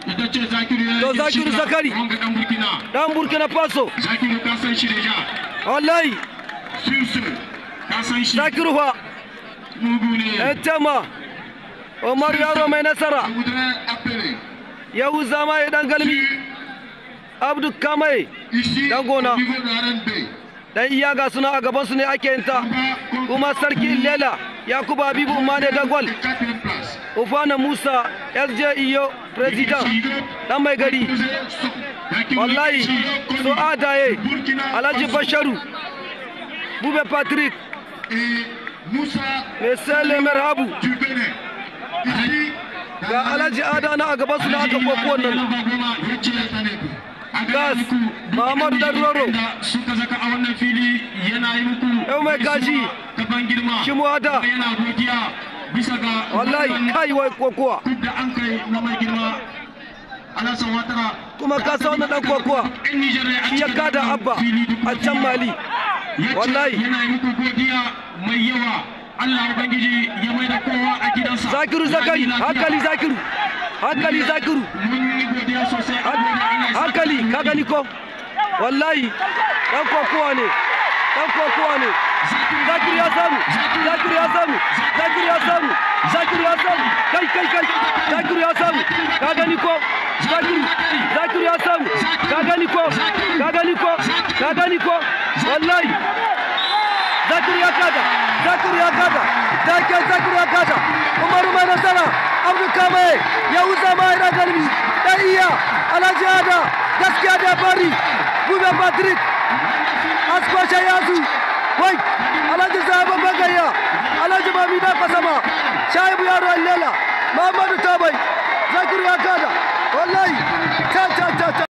to Zakiru Zakari dan Burkina Faso wallahi Zakiru fa Etema Omar Yaro mai nasara Yahuza mai dan galmi Abdu Kamai dan gona dan iya ga suna a gaban su ne ake yinta kuma sarki Lela Yakubu Habibu Umane Dagwal Ufana Musa SJIO president dan mai gari wallahi so adaye Alhaji Basharu Bube Patrick Mesele Merhabu ga Alhaji Adana a gaban su da aka koko wannan gas Muhammadu Darroro yau mai gaji Shimuada wallahi kai wai kokowa kuma ka sa wannan dan kokowa shi ya kada Abba a can Mali wallahi Allah ubangiji ya mai da kowa a gidansa Zakiru Zakari hankali Zakiru hankali ka gani ko wallahi dan kokowa ne Zakiru ya samu kai Zakiru ya samu ka gani ko Zakiru ya samu ka gani ko wallahi Zakiru ya kada Zakiru ya kada Umaru mai nasara Abdul Kamai Yahuza mai da galmi dan iya Alhaji Ada gaskiya da bari Bube Patrick Asko Shayazu wai Alhaji Zaba Bagaya Alhaji Mamida Kasama Shaibu Yaro Lela Muhammadu Tabai Zakiru ya kada